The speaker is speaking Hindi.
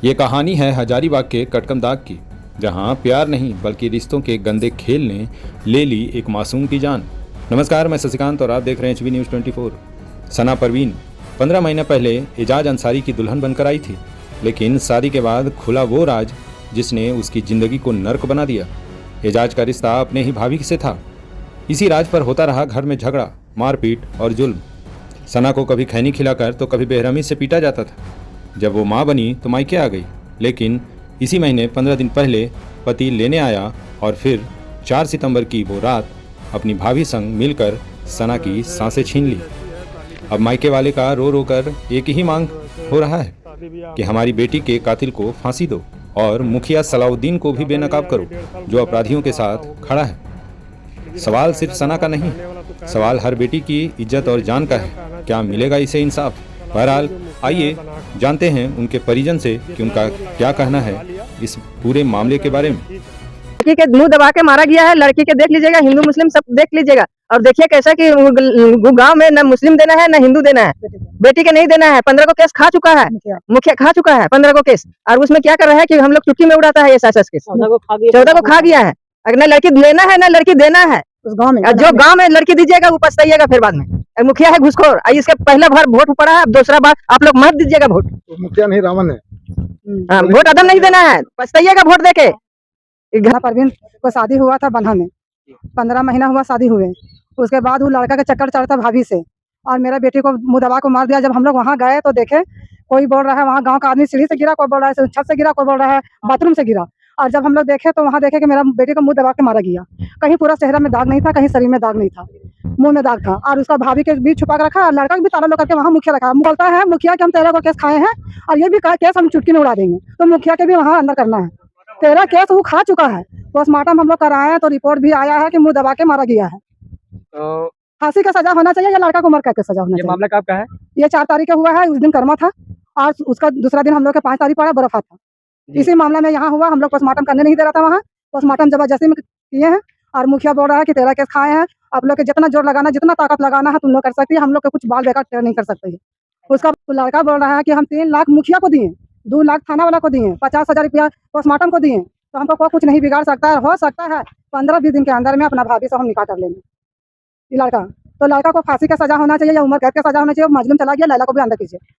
ये कहानी है हजारीबाग के कटकमदाग की, जहां प्यार नहीं बल्कि रिश्तों के गंदे खेल ने ले ली एक मासूम की जान। नमस्कार, मैं शशिकांत और आप देख रहे हैं HB News 24। सना परवीन 15 महीने पहले एजाज अंसारी की दुल्हन बनकर आई थी, लेकिन शादी के बाद खुला वो राज जिसने उसकी ज़िंदगी को नर्क बना दिया। एजाज का रिश्ता अपने ही भाभी से था। इसी राज पर होता रहा घर में झगड़ा, मारपीट और जुल्म। सना को कभी खैनी खिलाकर तो कभी बेरहमी से पीटा जाता था। जब वो माँ बनी तो मायके आ गई, लेकिन इसी महीने 15 दिन पहले पति लेने आया और फिर 4 सितंबर की वो रात अपनी भाभी संग मिलकर सना की सांसें छीन ली। अब मायके वाले का रो रो कर एक ही मांग हो रहा है कि हमारी बेटी के कातिल को फांसी दो और मुखिया सलाउद्दीन को भी बेनकाब करो, जो अपराधियों के साथ खड़ा है। सवाल सिर्फ सना का नहीं, सवाल हर बेटी की इज्जत और जान का है। क्या मिलेगा इसे इंसाफ? बहरहाल आइए जानते हैं उनके परिजन से कि उनका क्या कहना है इस पूरे मामले के बारे में। लड़की के मुंह दबा के मारा गया है। लड़की के देख लीजिएगा, हिंदू मुस्लिम सब देख लीजिएगा और देखिए कैसा कि गांव में न मुस्लिम देना है न हिंदू देना है, बेटी के नहीं देना है। 15 को केस खा चुका है, मुखिया खा चुका है 15 को केस, और उसमें क्या कर रहा है कि हम लोग चुटकी में उड़ाता है ये सास केस। 14 को खा गया है। अगर न लड़की लेना है न लड़की देना है उस गाँव में, जो गाँव में लड़की दीजिएगा वो पछताइएगा फिर बाद में। मुखिया है घुसखोर, इसके पहला बार वोट पड़ा है, दूसरा बार आप लोग मत दीजिएगा वोट। मुखिया नहीं रावण है। वोट अदम नहीं देना है, पछताइएगा वोट देके। परवीन को शादी हुआ था बन्हा में, 15 महीना हुआ शादी हुए। उसके बाद वो लड़का का चक्कर चढ़ता भाभी से और मेरा बेटी को मुँह दबा को मार दिया। जब हम लोग वहाँ गए तो देखे कोई बोल रहा है वहाँ गांव का आदमी सीढ़ी से गिरा, कोई बोल रहा है छत से गिरा, कोई बोल रहा है बाथरूम से गिरा। और जब हम लोग देखे तो वहाँ देखे कि मेरा बेटी को मुँह दबा के मारा गया। कहीं पूरा चेहरा में दाग नहीं था, कहीं शरीर में दाग नहीं था, मुंह में दाग था। और उसका भाभी के बीच छुपा के रखा और लड़का भी ताला लो करके वहाँ मुखिया रखा। बोलता है मुखिया कि हम 13 को केस खाए हैं और ये भी केस हम चुटकी में उड़ा देंगे, तो मुखिया के भी वहाँ अंदर करना है। 13 केस वो खा चुका है। पोस्टमार्टम हम लोग कराए हैं तो रिपोर्ट भी आया है कि मुंह दबा के मारा गया है। तो फांसी का सजा होना चाहिए या लड़का को उम्र कैद का सजा होना चाहिए। मामला कब का है? ये 4 तारीख का हुआ है, उस दिन कर्मा था और उसका दूसरा दिन हम लोग के 5 तारीख पड़ा बर्फा था। इसी मामला में यहाँ हुआ, हम लोग पोस्टमार्टम करने नहीं दे रहा था वहाँ। पोस्टमार्टम जबरदस्ती में किए हैं और मुखिया बोल रहा है कि 13 केस खाए हैं, आप लोग के जितना जोर लगाना, जितना ताकत लगाना है तुम लोग कर सकती है, हम लोग के कुछ बाल बेकार नहीं कर सकते है। उसका लड़का बोल रहा है कि हम 3 लाख मुखिया को दिए, 2 लाख थाना वाला को दिए, 50,000 रुपया पोस्टमार्टम को दिए, तो हमको कोई कुछ नहीं बिगाड़ सकता है। हो सकता है 15-20 दिन के अंदर में अपना भाभी से हम निकाह कर लेंगे। ये लड़का, तो लड़का को फांसी का सजा होना चाहिए या उम्र कैद का सजा होना चाहिए। मजलूम चला गया, लैला को भी अंदर कीजिए।